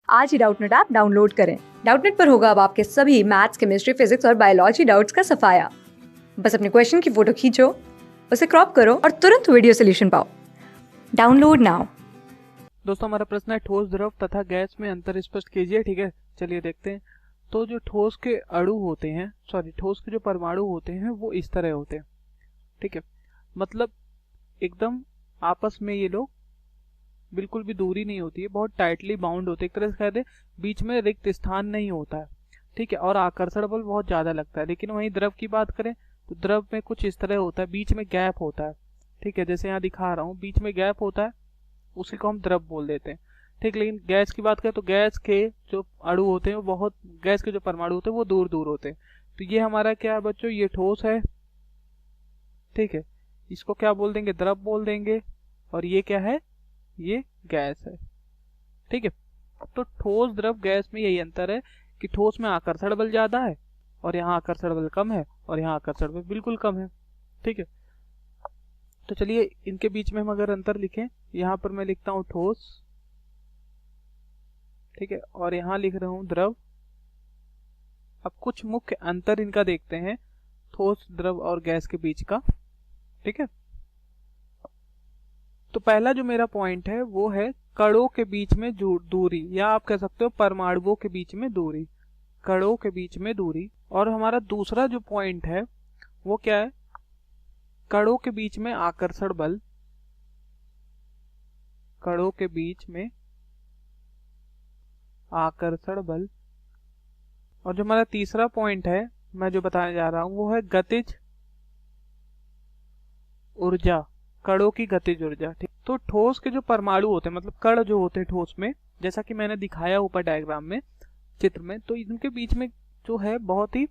आज ही Doubtnut app download करें। Doubtnut पर होगा अब आपके सभी मैथ्स, केमिस्ट्री, फिजिक्स और बायोलॉजी डाउट्स का सफाया। बस अपने क्वेश्चन की फोटो खींचो, उसे क्रॉप करो और तुरंत वीडियो सोल्यूशन पाओ। Download now. दोस्तों, हमारा प्रश्न है ठोस, द्रव तथा गैस में अंतर स्पष्ट कीजिए। ठीक है, चलिए देखते हैं। तो जो ठोस के अणु होते हैं, ठोस के जो परमाणु होते हैं वो इस तरह होते हैं। ठीक है, मतलब एकदम आपस में ये लोग बिल्कुल भी दूरी नहीं होती है, बहुत टाइटली बाउंड होते हैं। एक तरह से कह दे बीच में रिक्त स्थान नहीं होता है। ठीक है, और आकर्षण बल बहुत ज्यादा लगता है। लेकिन वहीं द्रव की बात करें तो द्रव में कुछ इस तरह होता है, बीच में गैप होता है। ठीक है, जैसे यहाँ दिखा रहा हूँ, बीच में गैप होता है, उसी को हम द्रव बोल देते हैं। ठीक, लेकिन गैस की बात करें तो गैस के जो अणु होते हैं वो बहुत, गैस के जो परमाणु होते हैं वो दूर दूर होते हैं। तो ये हमारा क्या है बच्चों, ये ठोस है। ठीक है, इसको क्या बोल देंगे, द्रव बोल देंगे। और ये क्या है, ये गैस है। ठीक है, तो ठोस, द्रव, गैस में यही अंतर है कि ठोस में आकर्षण बल ज्यादा है और यहाँ आकर्षण बल कम है, और यहाँ आकर्षण बल बिल्कुल कम है। ठीक है, तो चलिए इनके बीच में हम अगर अंतर लिखें, यहाँ पर मैं लिखता हूँ ठोस। ठीक है, और यहाँ लिख रहा हूँ द्रव। अब कुछ मुख्य अंतर इनका देखते हैं, ठोस, द्रव और गैस के बीच का। ठीक है, तो पहला जो मेरा पॉइंट है वो है कणों के बीच में दूरी, या आप कह सकते हो परमाणुओं के बीच में दूरी, कणों के बीच में दूरी। और हमारा दूसरा जो पॉइंट है वो क्या है, कणों के बीच में आकर्षण बल, कणों के बीच में आकर्षण बल। और जो हमारा तीसरा पॉइंट है मैं जो बताने जा रहा हूं वो है गतिज ऊर्जा, कणों की गतिज ऊर्जा। ठीक, तो ठोस के जो परमाणु होते हैं, मतलब कण जो होते हैं ठोस में, जैसा कि मैंने दिखाया ऊपर डायग्राम में, चित्र में, तो इनके बीच में जो है बहुत ही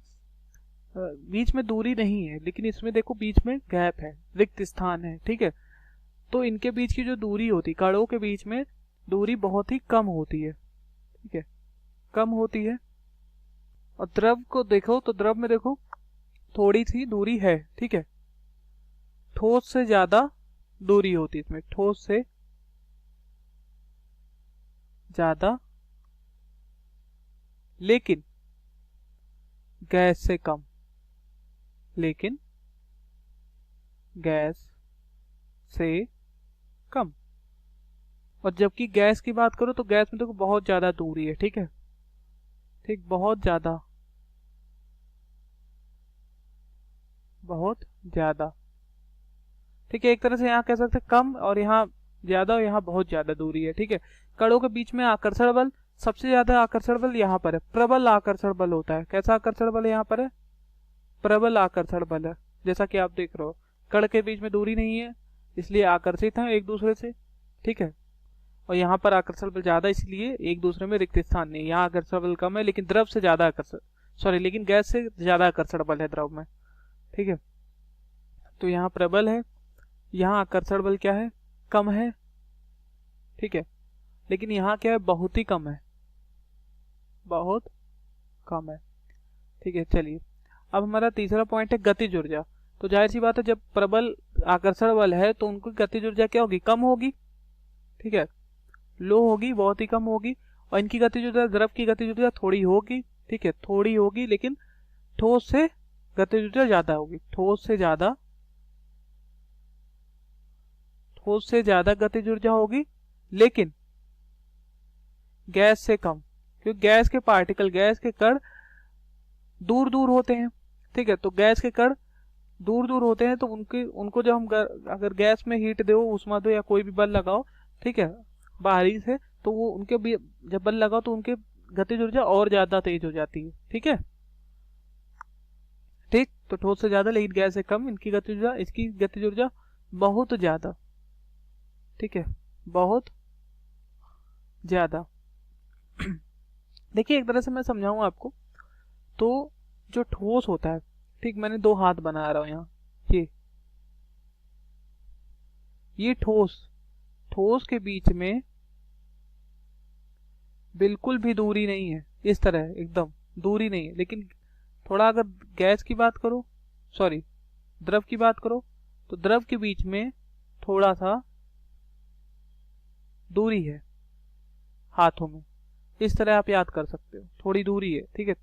बीच में दूरी नहीं है, लेकिन इसमें देखो बीच में गैप है, रिक्त स्थान है। ठीक है, तो इनके बीच की जो दूरी होती है, कणों के बीच में दूरी बहुत ही कम होती है। ठीक है, कम होती है। और द्रव को देखो तो द्रव में देखो थोड़ी सी दूरी है। ठीक है, ठोस से ज्यादा दूरी होती है इसमें, ठोस से ज्यादा, लेकिन गैस से कम, लेकिन गैस से कम। और जबकि गैस की बात करो तो गैस में देखो बहुत ज्यादा दूरी है। ठीक है, ठीक, बहुत ज्यादा, बहुत ज्यादा। ठीक है, एक तरह से यहाँ कह सकते हैं कम, और यहाँ ज्यादा, और यहाँ बहुत ज्यादा दूरी है। ठीक है, कणों के बीच में आकर्षण बल, सबसे ज्यादा आकर्षण बल यहाँ पर है, प्रबल आकर्षण बल होता है। कैसा आकर्षण बल यहाँ पर है, प्रबल आकर्षण बल है। जैसा कि आप देख रहे हो, कण के बीच में दूरी नहीं है, इसलिए आकर्षित है एक दूसरे से। ठीक है, और यहाँ पर आकर्षण बल ज्यादा, इसलिए एक दूसरे में रिक्त स्थान नहीं है। यहाँ आकर्षण बल कम है, लेकिन द्रव से ज्यादा आकर्षण, लेकिन गैस से ज्यादा आकर्षण बल है द्रव में। ठीक है, तो यहाँ प्रबल है, यहाँ आकर्षण बल क्या है, कम है। ठीक है, लेकिन यहाँ क्या है, बहुत ही कम है, बहुत कम है। ठीक है, चलिए अब हमारा तीसरा पॉइंट है गतिज ऊर्जा। तो जाहिर सी बात है, जब प्रबल आकर्षण बल है तो उनकी गतिज ऊर्जा क्या होगी, कम होगी। ठीक है, लो होगी, बहुत ही कम होगी। और इनकी गतिज ऊर्जा, द्रव की गतिज ऊर्जा थोड़ी होगी। ठीक है, थोड़ी होगी, लेकिन ठोस से गतिज ऊर्जा ज्यादा होगी, ठोस से ज्यादा, ठोस से ज्यादा गतिज ऊर्जा होगी, लेकिन गैस से कम, क्योंकि गैस के पार्टिकल, गैस के कण दूर दूर होते हैं। ठीक है, तो गैस के कण दूर दूर होते हैं, तो उनको जब हम अगर गैस में हीट दो, उष्मा दो, या कोई भी बल लगाओ, ठीक है, बाहरी से, तो वो उनके भी जब बल लगाओ तो उनके गतिज ऊर्जा और ज्यादा तेज हो जाती है। ठीक है, ठीक, तो ठोस से ज्यादा लेकिन गैस से कम, इनकी गतिज ऊर्जा, इसकी गतिज ऊर्जा बहुत ज्यादा। ठीक है, बहुत ज्यादा। देखिए एक तरह से मैं समझाऊं आपको, तो जो ठोस होता है, ठीक, मैंने दो हाथ बना रहा हूं यहाँ, ये ठोस, ठोस के बीच में बिल्कुल भी दूरी नहीं है, इस तरह एकदम दूरी नहीं है। लेकिन थोड़ा अगर गैस की बात करो, द्रव की बात करो, तो द्रव के बीच में थोड़ा सा दूरी है हाथों में। इस तरह आप याद कर सकते हो, थोड़ी दूरी है, ठीक है।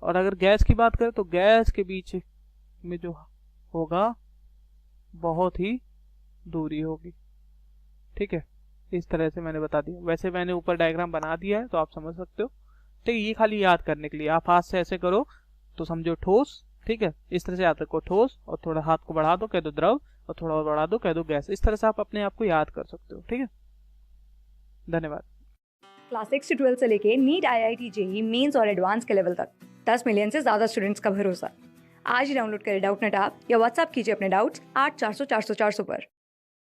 और अगर गैस की बात करें तो गैस के बीच में जो होगा बहुत ही दूरी होगी, ठीक है। इस तरह से मैंने बता दिया। वैसे मैंने ऊपर डायग्राम बना दिया है तो आप समझ सकते हो, ठीक है। ये खाली याद करने के लिए, आप हाथ से ऐसे करो तो समझो ठोस, ठीक है। इस तरह से याद रखो ठोस, और थोड़ा हाथ को बढ़ा दो कह दो द्रव, और थोड़ा और बढ़ा दो कह दो गैस। इस तरह से आप अपने आप को याद कर सकते हो, ठीक है। धन्यवाद। क्लास 6 से 12 से लेके नीट, IIT, जेई मेंस और एडवांस के लेवल तक 10 मिलियन से ज़्यादा स्टूडेंट्स का भरोसा। आज ही डाउनलोड करें डाउटनेट ऐप या व्हाट्सएप कीजिए अपने डाउट्स 8400 400 400 पर।